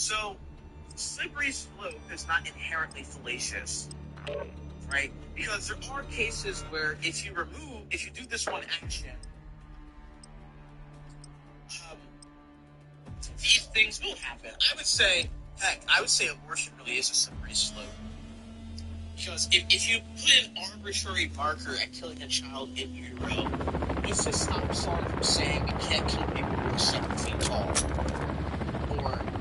So, slippery slope is not inherently fallacious, right? Because there are cases where if you do this one action, these things will happen. I would say abortion really is a slippery slope. Because if you put an arbitrary marker at killing a child in utero, it's to stop someone from saying you can't kill people who are 7 feet tall. Or whatever.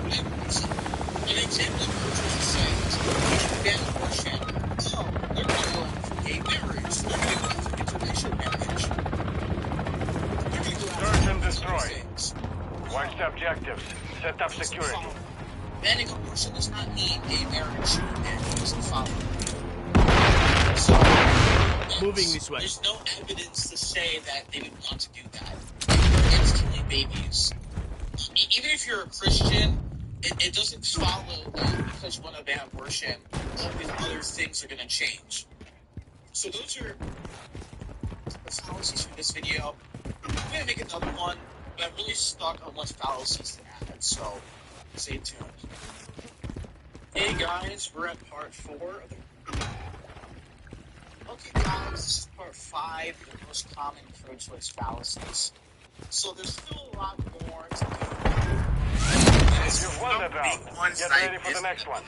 An example of what saying is if you ban abortion, they're going to go for gay marriage, they're going to go for interracial marriage. Search and destroy. Watch the objectives. Set up security. Banning abortion does not mean gay marriage and doesn't follow. So, moving this way. There's no evidence to say that they would want to do that. They're against killing babies. Even if you're a Christian, it doesn't follow that because you want to ban abortion, all these other things are going to change. So those are the fallacies for this video. I'm going to make another one, but I'm really stuck on what fallacies to add, so stay tuned. Hey guys, we're at part 4 of the... Okay guys, this is part 5 of the most common pro-choice fallacies. So there's still a lot more to do. You've won the round. Get ready for the next one.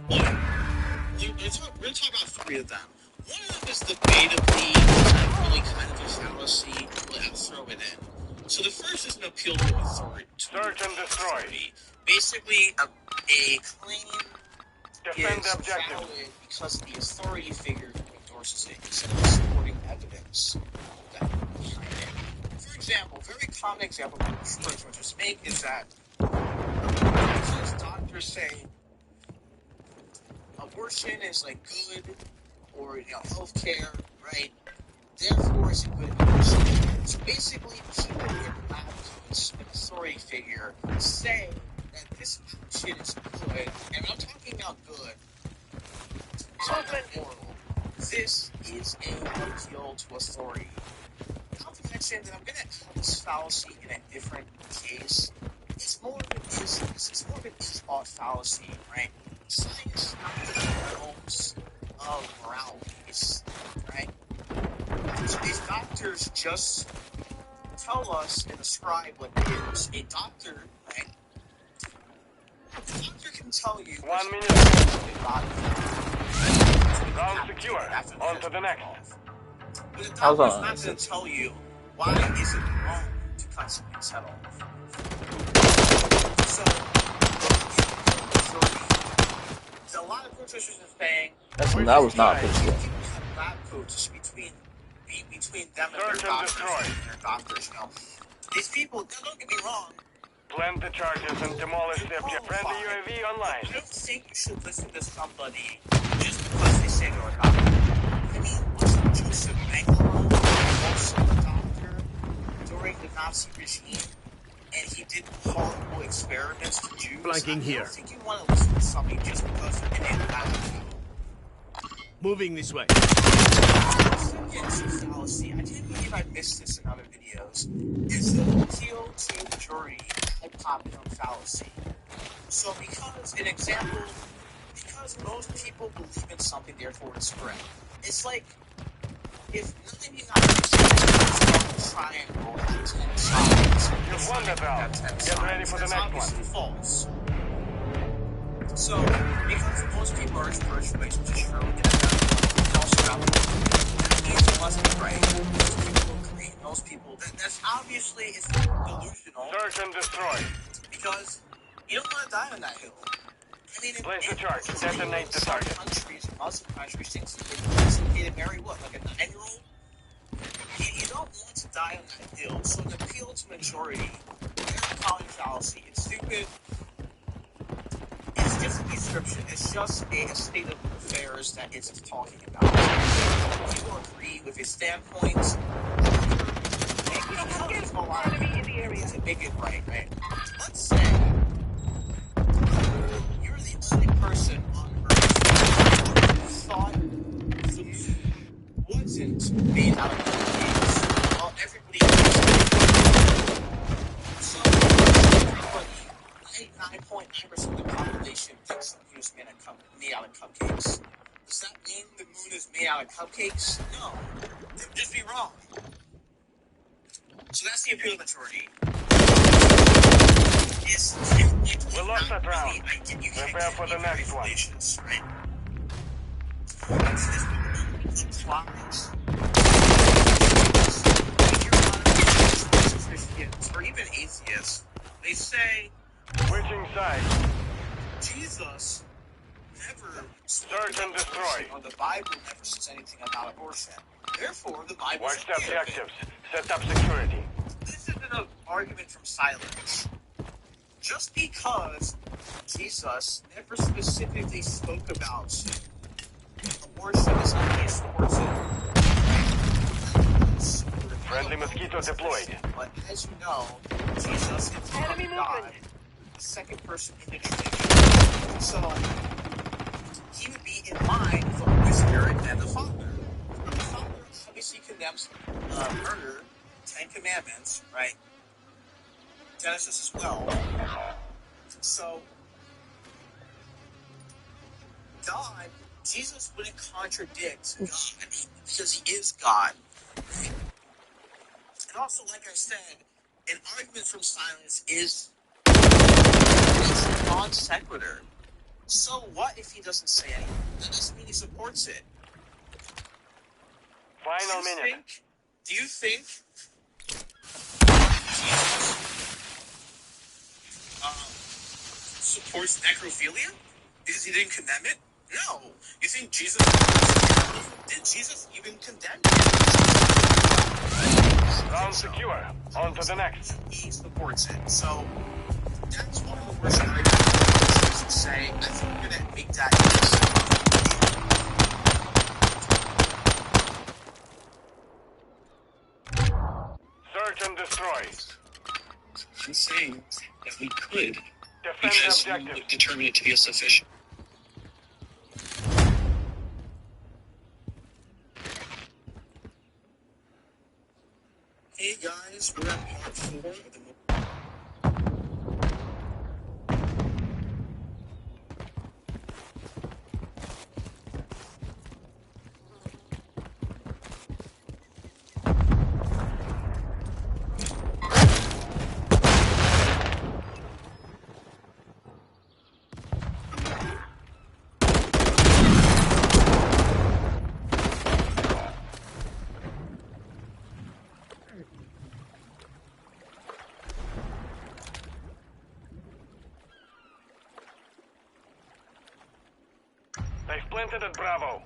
We're going to talk about 3 of them. One of them is debatably really kind of a fallacy, but I'll throw it in. So the first is an appeal to authority. Search and destroy. Basically, a claim Defend is the objective. valid because the authority figure endorses it instead of supporting evidence. For example, a very common example that pro-choicers make is that because doctors say abortion is like good, or healthcare, right? Therefore, it's a good abortion. So basically, people in lab coats, an authority figure, say that this action is good, and I'm talking about good. It's not moral. This is a appeal to authority. Not to mention that I'm going to call this fallacy in a different case. It's more of an is-ought fallacy, right? Science is not the realms of morality, right? So these doctors just tell us and describe what is a doctor, right? The doctor can tell you 1 minute. Round secure. On to the next. But the doctor's not going to tell you why is it wrong to cut somebody's head off. So, a lot of pro-choicers are saying that was not good. lab coats between them and their doctors, These people, don't get me wrong. Plant the charges and demolish the object. Friendly UAV online. I don't think you should listen to somebody just because they say they're a doctor. I mean, wasn't Joseph Mengele also a doctor during the Nazi regime? And he did horrible experiments to Jews? Flanking here. I don't think you want to listen to somebody just because they're in a lab. Moving this way. Against the fallacy, I can't believe I missed this in other videos, is the appeal to majority ad populum fallacy. So because most people believe in something, therefore it's correct. It's like, if 99% of the triangle had 10 sides, You've won the round. Get ready for the next one. False. So, because most people are pro-choice, which is true, that means it must be right. Most people agree. Most people. That's obviously it's delusional. Search and destroy. Because you don't want to die on that hill. I mean, place the charge. Detonate the target. Muslim countries, things that they marry what, like a 9-year-old? You don't want to die on that hill. So an appeal to majority, there's a common fallacy. It's stupid. It's just a description. It's just a state of affairs that it's talking about. People agree with his standpoints. Maybe he's a lot to make it right? Let's say you're the only person on Earth who thought the moon wasn't made out of cookies. Well, everybody else. So, 99.9% of the population thinks the moon is made out of cupcakes. Does that mean the moon is made out of cupcakes? No. They'd just be wrong. So that's the appeal majority. We lost that round. Prepare for the next one. Right? Clocks. Or even atheists, they say Switching sides. Jesus never Search and destroy. or the Bible never says anything about abortion. Therefore, the Bible Watch the should be objectives. Set up security. This isn't an argument from silence. Just because Jesus never specifically spoke about abortion does not mean he supports it. Friendly mosquito deployed. But as you know, Jesus is Enemy God, movement. the second person in the Trinity. So he would be in line with the Holy Spirit and the Father. The Father obviously condemns murder, 10 Commandments, right? Genesis as well. So God, Jesus wouldn't contradict God because he is God. And also, like I said, an argument from silence is non sequitur. So what if he doesn't say anything? That doesn't mean he supports it. Final minute. Do you think Jesus supports necrophilia because he didn't condemn it? No. You think Jesus did Jesus even condemn it? Round secure. On to the next. He supports it. So that's one of the worst arguments to say. I think we're gonna make that. Search and destroy. I'm saying that we could, Defend because the you objective. would determine it to be a sufficient. Hey guys, we're at part 4 of the They've planted at Bravo.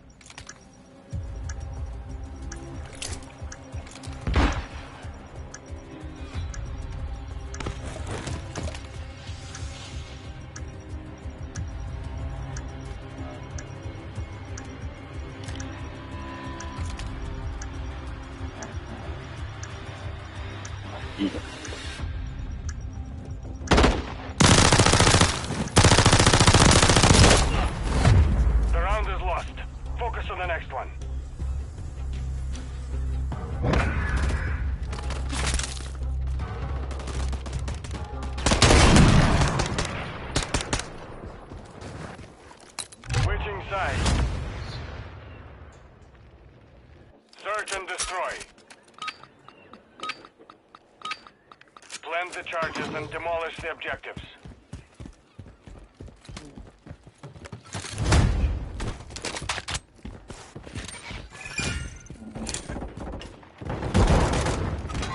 The round is lost. Focus on the next one. Switching sides. Search and destroy. Plant the charges and demolish the objectives.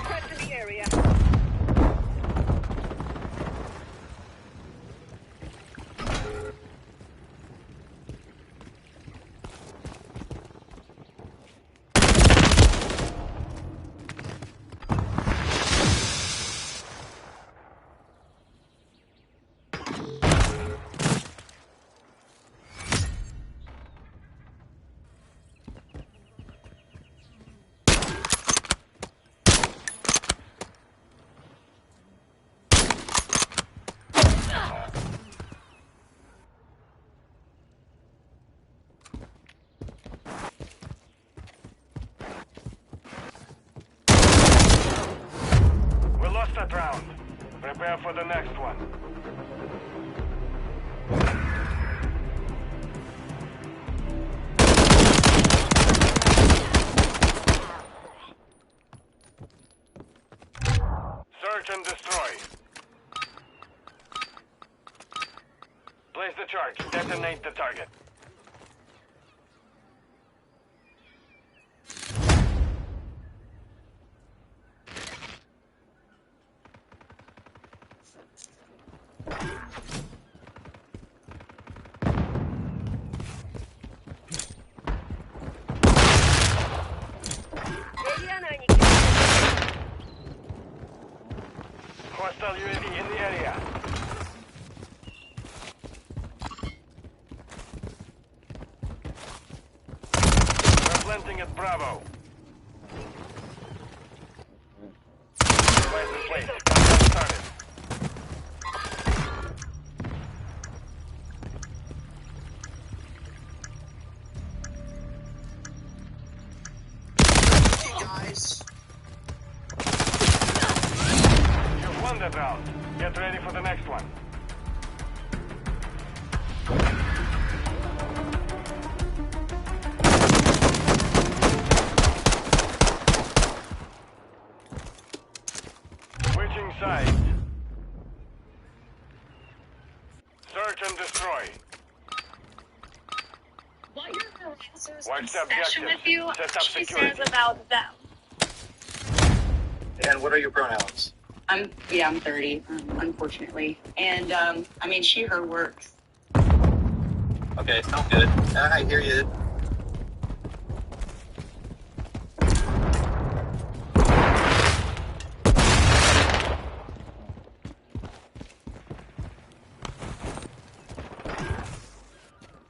Press in the area. Prepare for the next one. Search and destroy. Place the charge. Detonate the target. Hostile UAV in the area. We're planting at Bravo. Device in place. Countdown started. Hey guys. You've won that round. Get ready for the next one. Switching sides. Search and destroy. What your harassers Watch the obsession objectives. with you, Set up she security. says about them. And what are your pronouns? I'm 30, unfortunately. And, I mean, she, her works. Okay, sounds good. I hear you.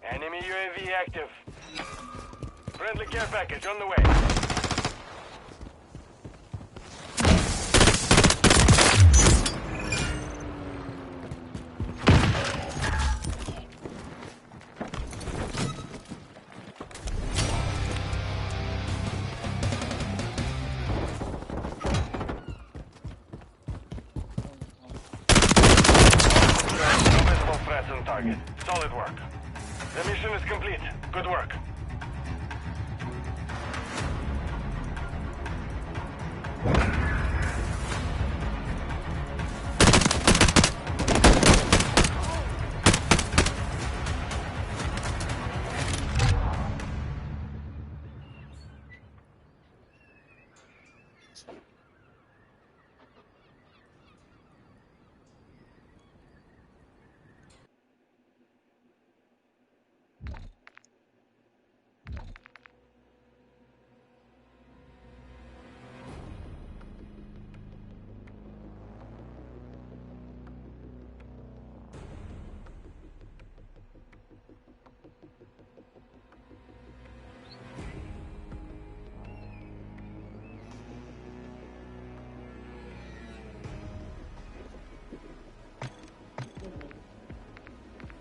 Enemy UAV active. Friendly care package on the way. No visible threats on target. Solid work. The mission is complete. Good work.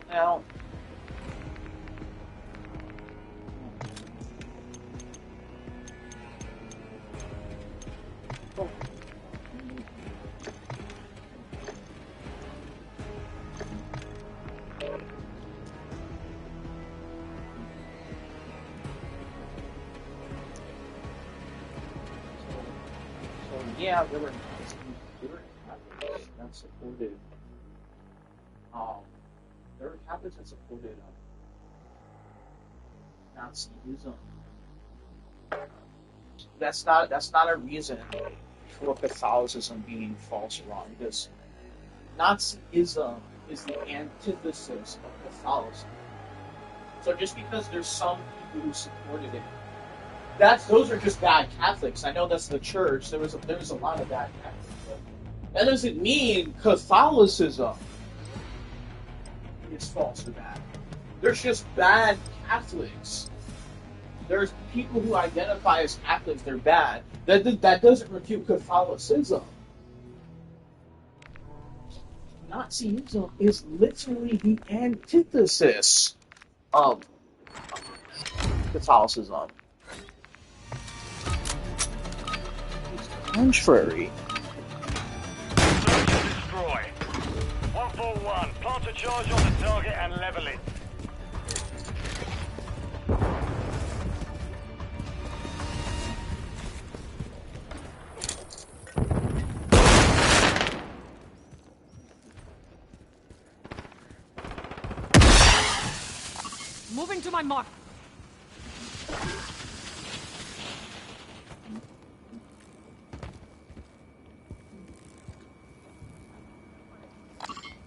Now, yeah, there were Catholics that supported. There were Catholics that supported Nazism. That's not a reason for Catholicism being false or wrong, because Nazism is the antithesis of Catholicism. So just because there's some people who supported it, those are just bad Catholics. I know that's the church. There was a lot of bad Catholics, but that doesn't mean Catholicism is false or bad. There's just bad Catholics. There's people who identify as Catholics, they're bad. That doesn't refute Catholicism. Nazism is literally the antithesis of Catholicism. It's contrary. Search and destroy. 4-1. Plant a charge on the target and level it. Moving to my mark.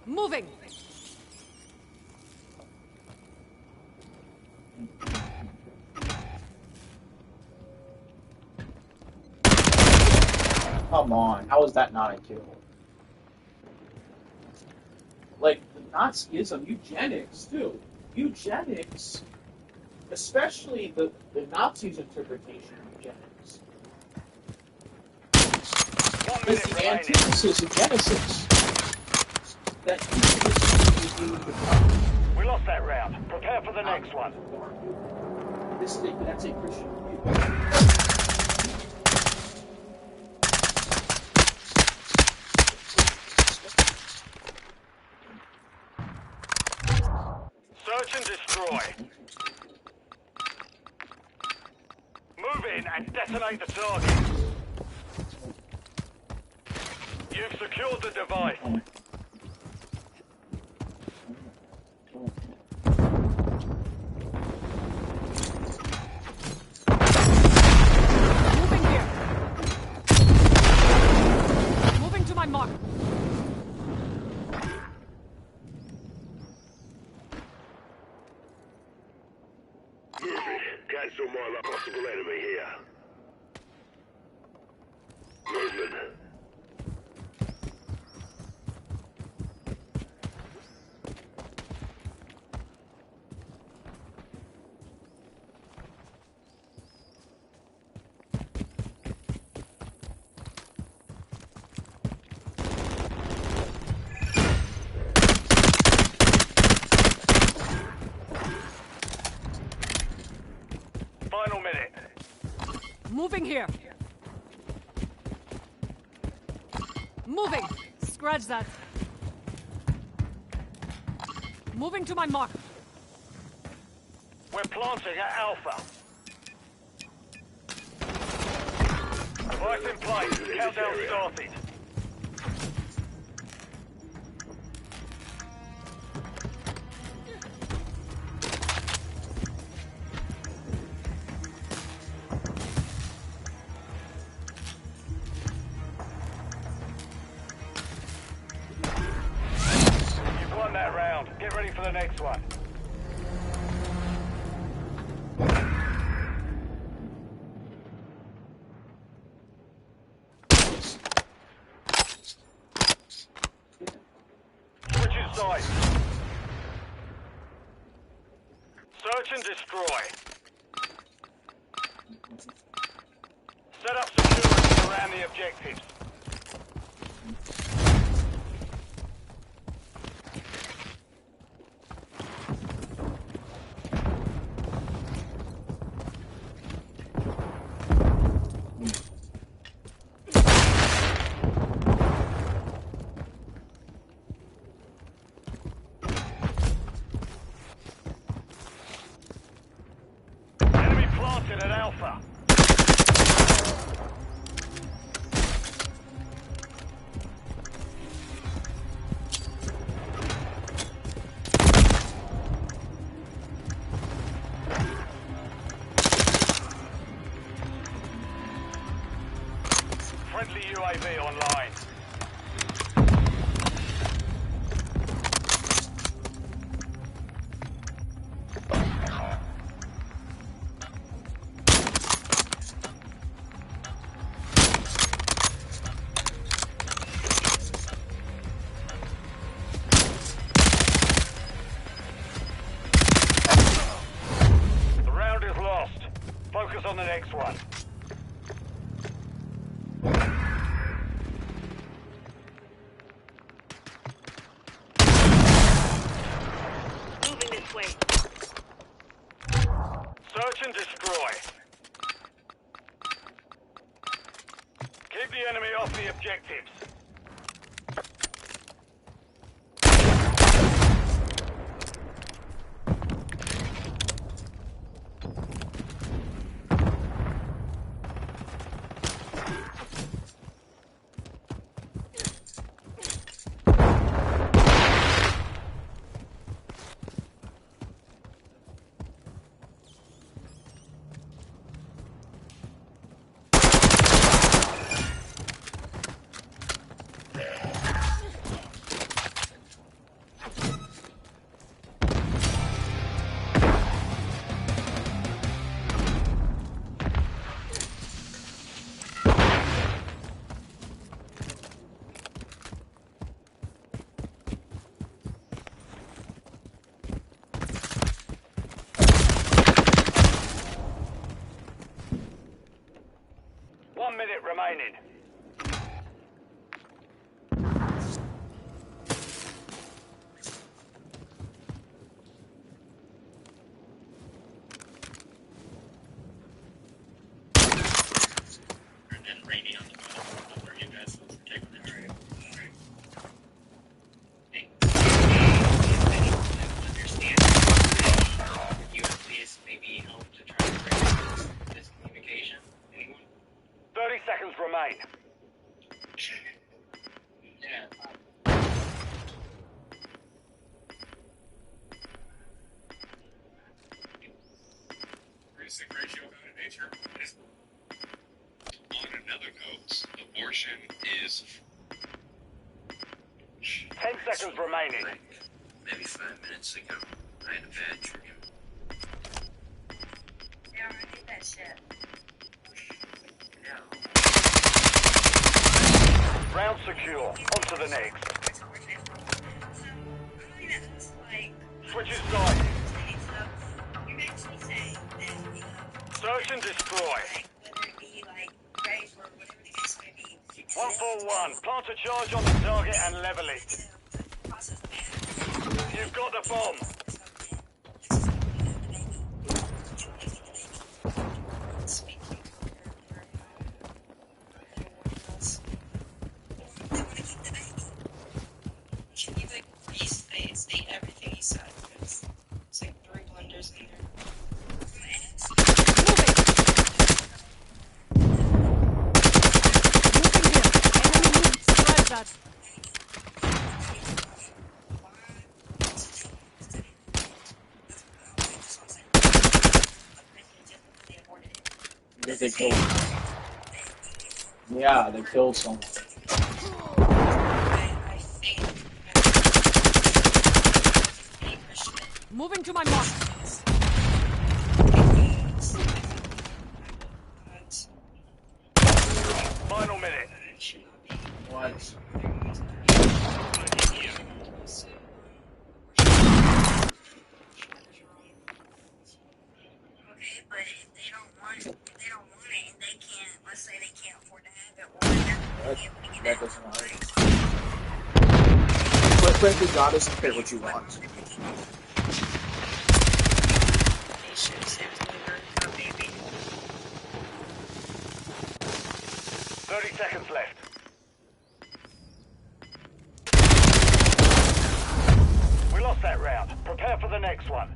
Moving. Come on, how is that not a kill? Like, the Nazism, eugenics, too. Eugenics, especially the Nazis' interpretation of eugenics. 1 It's minute the remaining. antithesis of Genesis. That eugenics is the We lost that round. Prepare for the next one. That's a Christian view. Search and destroy. Move in and detonate the target. You've secured the device. Moving here. Moving to my mark. Cancel my possible enemy here. Movement. Final minute. Moving here. Moving. Scratch that. Moving to my mark. We're planting at Alpha. Device in place. Countdown started. You've won that round. Get ready for the next one. Switching sides. Search and destroy. Set up security around the objectives. Enemy planted at Alpha. Friendly UAV online. The round is lost. Focus on the next one. Moving this way. Search and destroy. Keep the enemy off the objectives. minute remaining. And then Rainy on the phone. Where you guys take the trip. Understand. You at least maybe help to try to break this communication. Anyone? 30 seconds remain. Yeah. Risk ratio of nature is on another note, abortion is 10 seconds remaining. maybe 5 minutes ago. I had a bad dream. Yeah, I did that shit. No. Round secure. On to the next. Switches side. Search and destroy. 141. Plant a charge on the target and level it. You've got the bomb. State everything he said, because it's like 3 blunders in there. Spread that. Because they killed. Yeah, they killed someone. I think Moving to my mark. Final minute. What? Okay, but if they don't want it, and they can't, let's say they can't afford to have it, or they're not able to get That it. doesn't matter. But frankly, God doesn't care what you want. he should have saved the liver for a baby. 30 seconds left. We lost that round. Prepare for the next one.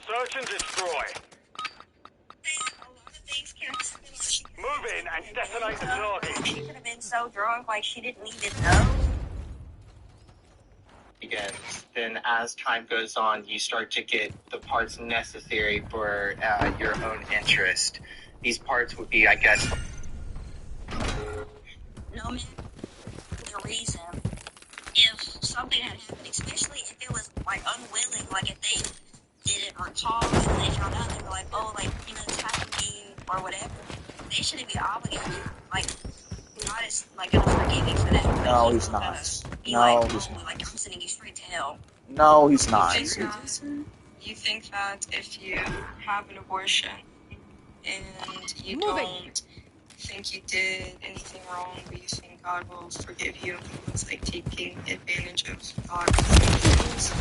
Search and destroy. Move in and detonate the target. She could have been so drunk, like she didn't even know. Begins. Then as time goes on, you start to get the parts necessary for your own interest. These parts would be, I guess... No matter the reason, if something had happened, especially if it was like unwilling, like if they didn't recall and they found out, they were like, oh, like, you know, this happened to you or whatever, they shouldn't be obligated. Like, God is like gonna forgive you for that. No, he's not. Be No, like, he's oh, not. like I'm sending you straight to hell. No, he's not. You think that if you have an abortion and you Moving. don't think you did anything wrong, but you think God will forgive you, it's like taking advantage of God's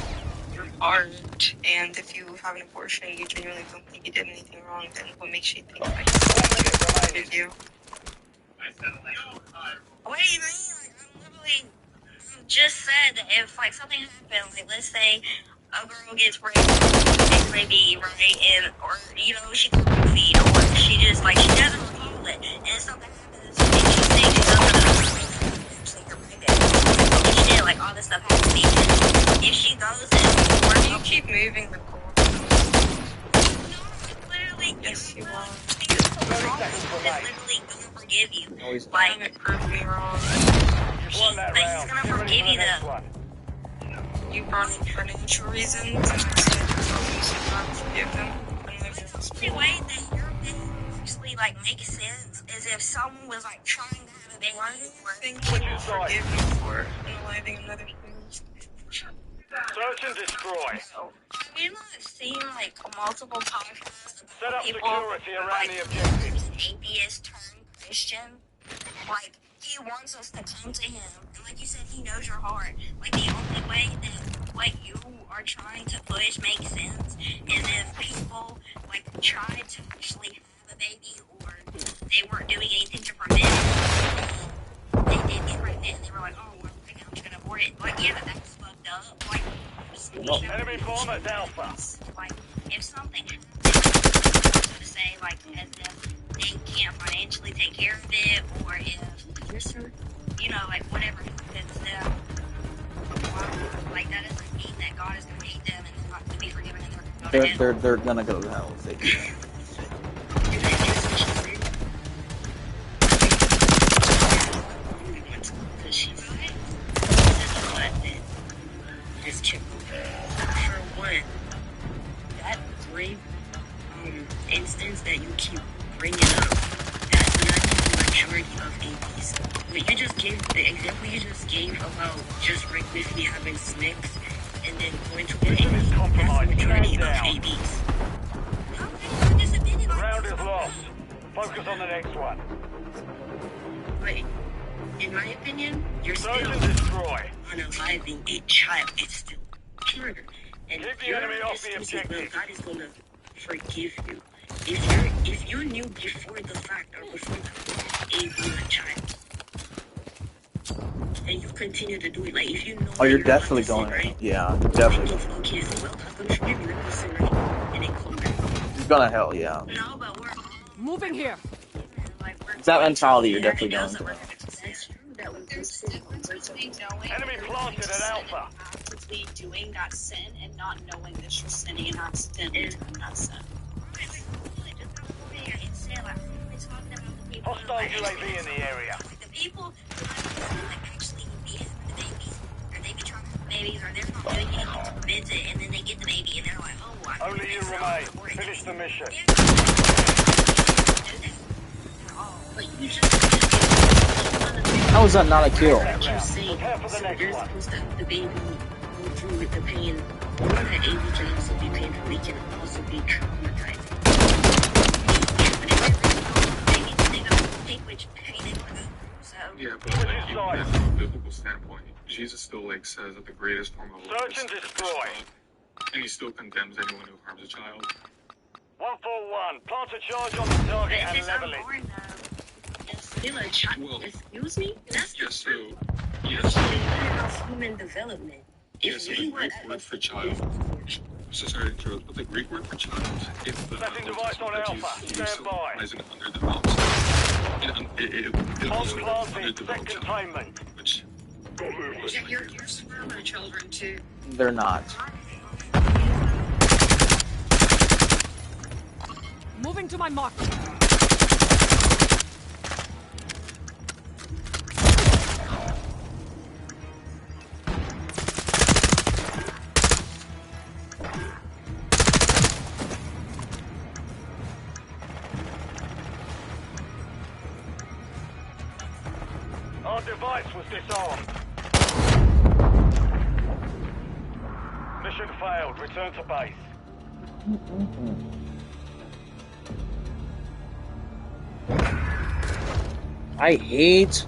your heart. And if you have an abortion and you genuinely don't think you did anything wrong, then what makes you think that He will forgive you? What do you mean? Like, I'm literally just said that if like something happened, like let's say a girl gets raped, maybe right, and or you know she can't feed, or she just like she doesn't recall it, and something happens, and she thinks she's actually you're pregnant, and she did like all this stuff has to be. If she goes and Why do you keep moving the cord? literally, Yes, you are. literally gonna forgive you. No, he's not. Like, It proved me wrong. Won that But he's round. gonna Get ready forgive for the you next though. one. You brought in financial reasons, and I said, you should not forgive them. I'm like, The only way that your thing actually like makes sense is if someone was like trying to have the baby. Why do you Or, think he will forgive you for unaliving another human? Search and destroy. have you not seen like multiple podcasts Set about up people security around like the objectives. atheist turned Christian? Like he wants us to come to him, and like you said, he knows your heart. Like the only way that what you are trying to push makes sense is if people like tried to actually have a baby, or they weren't doing anything to prevent it. They did get pregnant, and they were like, "Oh, well, I'm just gonna abort it." Like, yeah, that's fucked up. Like, Enemy bomb at Alpha. like if something happens, to say like as if they can't financially take care of it, or if you know, like whatever happens, then like that doesn't mean that God is going to hate them and they're not going to be forgiven and they're going to go to hell. They're gonna go to hell if they do that. Because she said this chick, for one, that brave instance that you keep bringing up, that's not the majority of APs. What you just gave, the example you just gave about just recklessly having SNCs and then going to an AP, that's the majority of APs. The round is lost. Focus on the next one. But in my opinion, you're Search still and destroy. unaliving a child. It's still murder. And Keep the your enemy off the excuse is, well, objective. God is gonna forgive you. If you knew before the fact or before the you were a child, and you continue to do it, like if you know Oh, you're that definitely not going. to sin, right? Yeah, definitely. Okay, so well, God's gonna forgive you. Let me sin, right? And then come back. He's gonna hell. Yeah. No, but we're Moving here. like we're It's that mentality. You're Yeah, definitely it going doesn't to work. hell. That's true. That would There's a difference between knowing Enemy that you're planted going to at sin Alpha. and actively doing that sin, and not knowing that you're sinning and accidentally doing that sin. Hostile UAV in the area. Like the people like actually be having the babies, or they be trying to have babies, or they're not doing anything to prevent it, and then they get the baby and they're like, oh, I Only you remain. Finish the mission. But you just How is that not a kill? what you're saying. Prepare for the So next you're one. supposed to have the baby go through with the pain. You know that AV can also be painful. It can also be traumatizing. Yeah, but like, even from a biblical standpoint, Jesus still like says that the greatest form of love Search and is destroy. love, and he still condemns anyone who harms a child. 141. Plant a charge on the target and level it. It's still a child. Well, Excuse me? That's yes, so the yes, beginning of human development. yes. So the Greek word for child. So sorry to interrupt, but the Greek word for child, if the Setting device on Alpha. Stand by. as an underdeveloped child, it Bomb also an planted. Set underdeveloped child, containment. which You're sperm are children too. They're not. Moving to my mark. Our device was disarmed. Mission failed. Return to base. I hate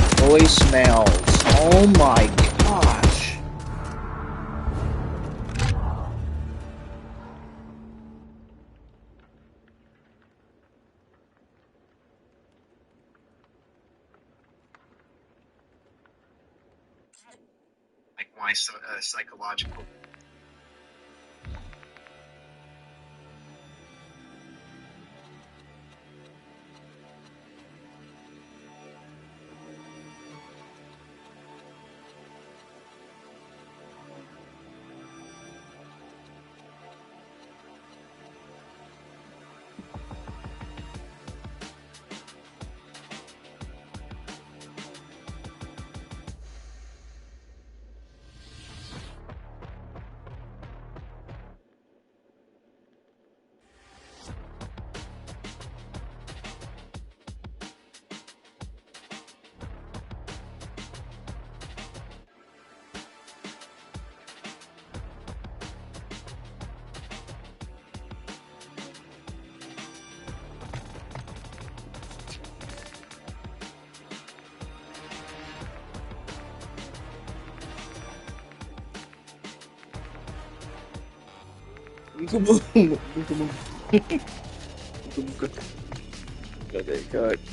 voicemails. Oh my gosh. Like why psychological.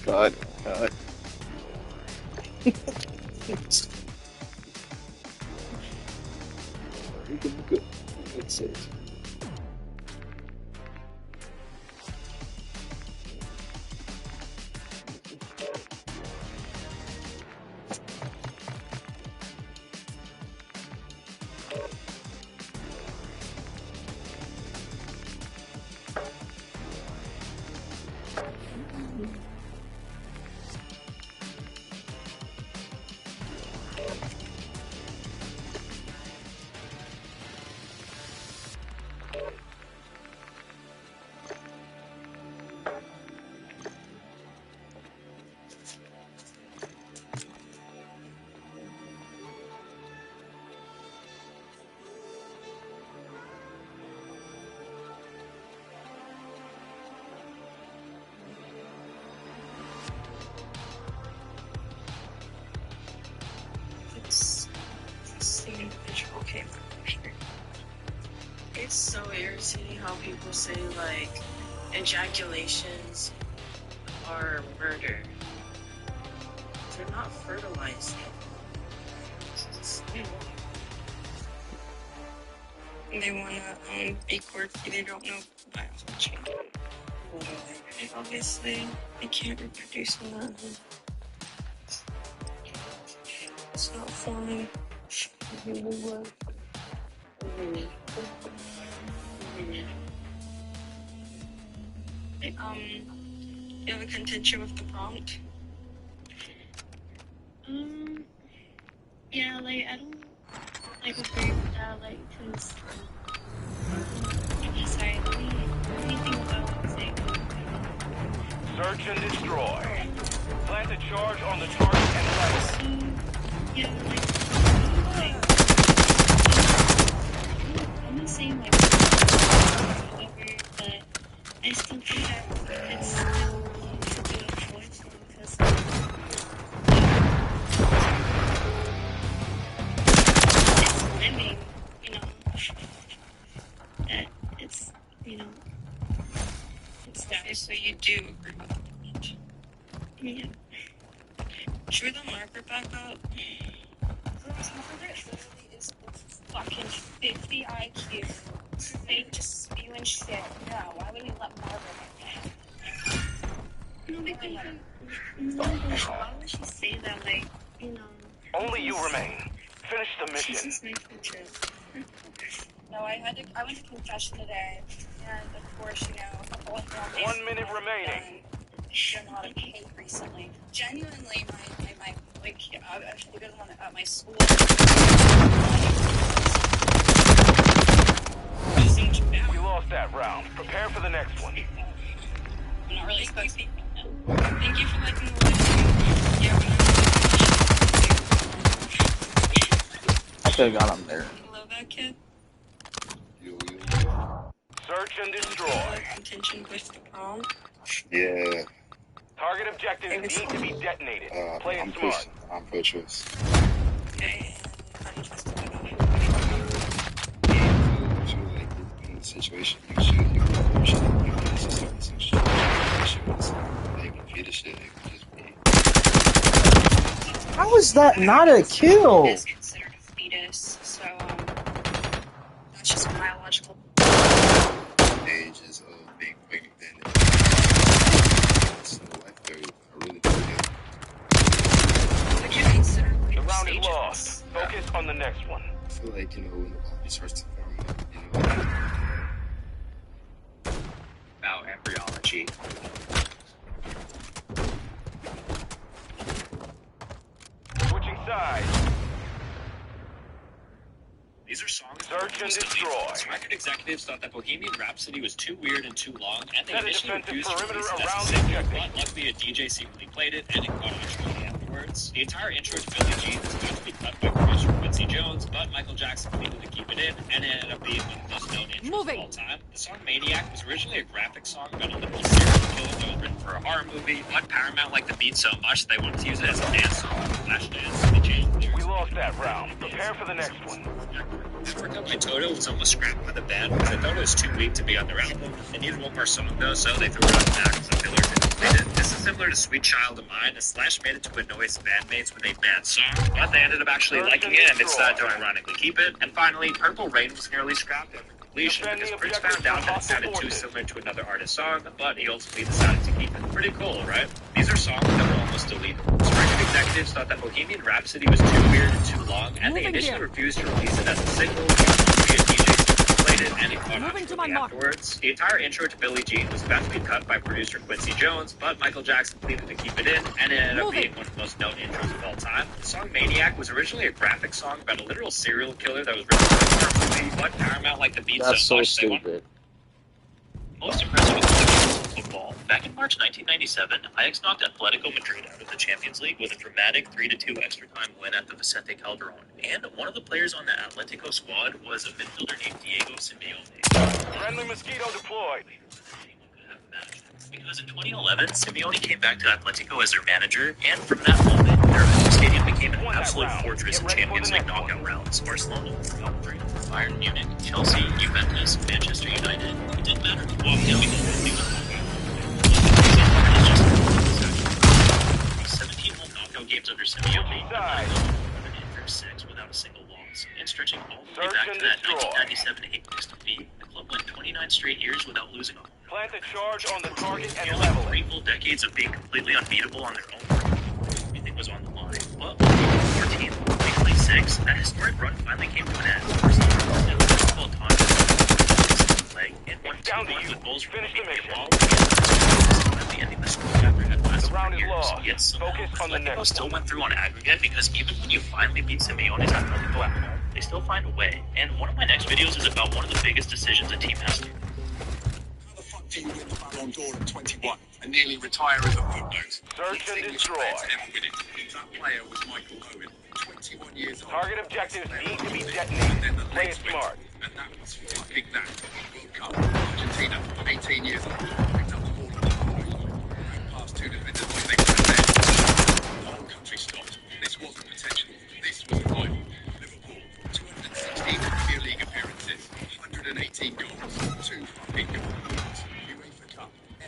Cut. That's it. It's the individual camera here. It's so irritating how people say, like, ejaculations are murder. They're not fertilizing. They wanna be quirky. They don't know biology. Obviously, they can't reproduce in that. It's not fun. You have a contention with the prompt? Yeah, like, I don't, like, agree with that, like, cause, sorry, let me think about what I'm saying. Search and destroy. Plant a charge on the target and level. Yeah, like, I'm not saying, like, whatever, but I still think that it's to do a choice because, it's living, you know, that it's, you know, it's Okay, so you do agree with the prompt. yeah. Should we the marker back up? Is fucking 50 IQ. They just spewing shit. No, why would we let Margaret in? No, because why would she say that? Like, you know. Only you remain. Finish the She's mission. just nice and chill. No, I went to confession today, and of course, you know, a couple of them 1 minute remaining. done a lot of hate recently. Genuinely, my like, actually, good one at my school. We lost that round. Prepare for the next one. I'm not really supposed to. Thank you for letting me know. Yeah, I could have got him there. hello, that kid. Search and destroy. Contention with the prompt. Yeah. Target objectives need to be detonated. Play it smart. I'm pro choice. Okay, untrusted. Like in the situation, you should be like get a shit. It could just be. How is that not a kill? Is considered a fetus, so that's just biological. Ages of being pregnant then. So like I really do it. Would you consider The round is lost. Focus on the next one. I feel like, you know, when the body starts to form, you know, about embryology. Switching sides. These are songs. Search and destroy. Record executives thought that Bohemian Rhapsody was too weird and too long, and they Set a initially defensive refused to perimeter release it as a around the single, objective. but luckily a DJ secretly played it, and it caught on shortly afterwards. The entire intro to Billie Jean was about to be cut by producer Quincy Jones, but Michael Jackson needed to keep it in, and it ended up being one of the most known intros of all time. The song Maniac was originally a graphic song about a little serial killer that was written for a horror movie, but Paramount liked the beat so much they wanted to use it as a dance song. Flashdance, they changed the lyrics. We lost that round. Prepare for the next one. Africa by Toto was almost scrapped by the band because they thought it was too weak to be on their album. They needed one more song though, so they threw it on the back as a filler to complete it. This is similar to Sweet Child of Mine, as Slash made it to annoy his bandmates with a bad song, but they ended up actually liking it and they decided to ironically keep it. And finally, Purple Rain was nearly scrapped after completion because Prince found out that it sounded too similar to another artist's song, but he ultimately decided to keep it. Pretty cool, right? These are songs that were almost deleted. Springer executives thought that Bohemian Rhapsody was too weird and too long, and they initially refused to release it as a single. Played it and it caught on shortly afterwards. The entire intro to Billie Jean was about to be cut by producer Quincy Jones, but Michael Jackson pleaded to keep it in, and it ended up being one of the most known intros of all time. The song Maniac was originally a graphic song about a literal serial killer that was written for a movie, but Paramount liked the beat so much they wanted. Most impressive is football. Back in March 1997, Ajax knocked Atletico Madrid out of the Champions League with a dramatic 3-2 extra time win at the Vicente Calderón. And one of the players on the Atletico squad was a midfielder named Diego Simeone. Friendly mosquito deployed. Because in 2011, Simeone came back to Atletico as their manager, and from that moment, their home stadium became an absolute fortress in Champions League knockout rounds. Barcelona, Real Madrid, Bayern Munich, Chelsea, Juventus, Manchester United. It didn't matter who walked in because they were 17 home knockout games under Simeone, and 6 without a single loss, and stretching all the way back to that 1997-8 defeat. The club went 29 straight years without losing a home. Plant a charge on the target and level it. 3 full decades of being completely unbeatable on their own. Everything was on the line. But in 2014, 2026, that historic run finally came to an end. First time in the difficult time leg and won 2-1 with goals from the wall. Finally ending the score after it lasted for years. Yet somehow, Atletico still went through on aggregate because even when you finally beat Simeone's Atletico at home, they still find a way. And one of my next videos is about one of the biggest decisions a team has to make. Do you win the Ballon d'Or at 21 and nearly retire as a footnote? Search and destroy. That player was Michael Owen, 21 years old. Target objectives need to be detonated. Play it smart. And that was Big That. World Cup, Argentina, 18 years old. Picked up the ball at the ball. Past 2 defenders like they were there. The whole country stopped. This wasn't potential. This was a final. Liverpool, 216 Premier League appearances, 118 goals, 2 big goals.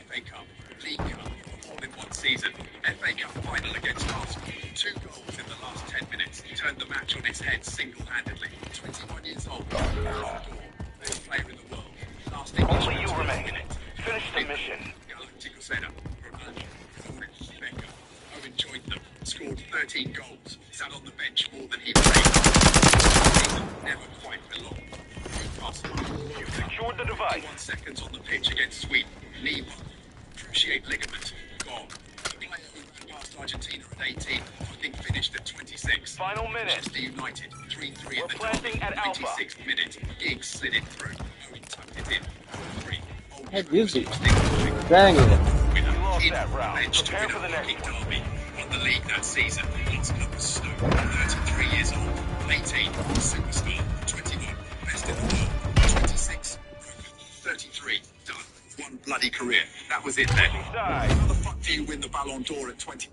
FA Cup, League Cup, all in one season. FA Cup final against Arsenal. 2 goals in the last 10 minutes. Turned the match on its head single-handedly. 21 years old. Best player in the world. Last only you remain. Finish the mission. Galactico Senna, Ronaldo, Becca. Owen joined them. Scored 13 goals. Sat on the bench more than he played. Never quite belonged. You secured the device. 1 seconds on the pitch against Sweden. Knee cruciate ligament. Gone. The player who ran past Argentina at 18, I think finished at 26. Final minute. Manchester United, 3-3 We're planting at Alpha. 96th minute. Giggs slid it through. Owen tucked it in. 4-3. Hey, music. Dang it. You lost that round. Prepare for the next one. Derby. Won the league that season. Lost club was Snow. 33 years old. 18. Superstar. 21. Best in the world. 26. 33. Done. One bloody career. That was it then. How the fuck do you win the Ballon d'Or at 20?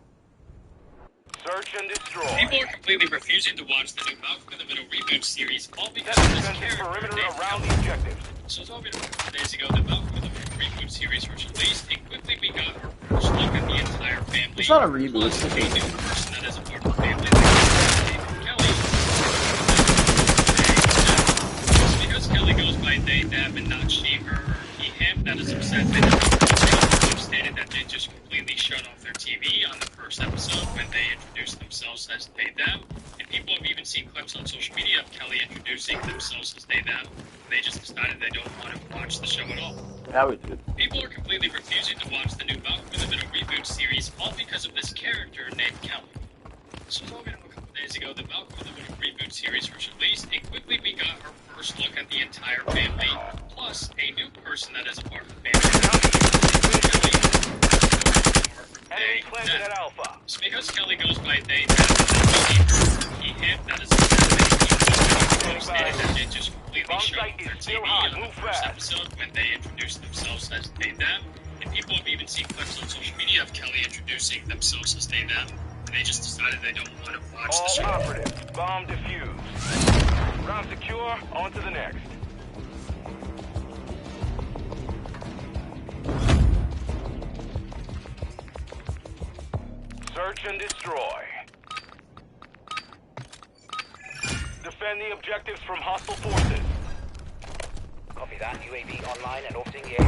Search and destroy. People are completely refusing to watch the new Malcolm in the Middle reboot series, all because of this character. Perimeter around the objective. So it's over 2 days ago that Malcolm in the Middle reboot series was released, and quickly we got our first look at the entire family. It's not a reboot. It's a new person that is a part of the family. Kelly. Because Kelly goes by they, them, and not she, her, he, him, that is upset that stated that they just completely shut off their TV on the first episode when they introduced themselves as they, them. And people have even seen clips on social media of Kelly introducing themselves as they, them. They just decided they don't want to watch the show at all. Yeah, we did. People are completely refusing to watch the new Malcolm in the Middle reboot series, all because of this character named Kelly. So it's over a couple days ago that Malcolm in the Middle reboot series was released, and quickly we got our first look at the entire family, plus a new person that is a part of the family. Enemy planted at Alpha. So because Kelly goes by they, he, him, that is the family. Stated that they just completely shut off their TV on the first episode when they introduced themselves as they, them. And people have even seen clips on social media of Kelly introducing themselves as they, them. And they just decided they don't want to watch the show. All operative. Bomb defused. Round secure, on to the next. Search and destroy. Defend the objectives from hostile forces. Copy that. UAV online and orbiting the AO.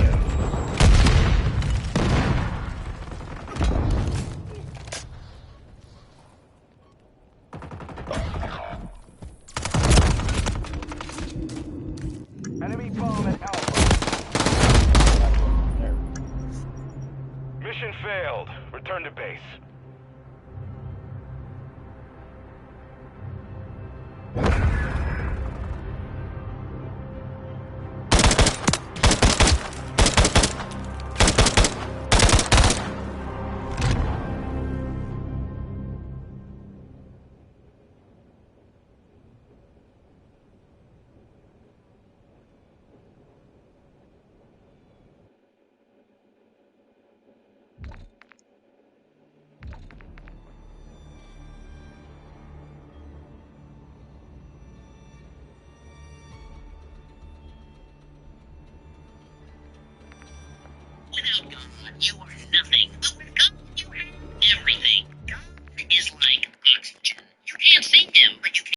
Enemy bomb at Alpha. Mission failed. Return to base. Without God, you are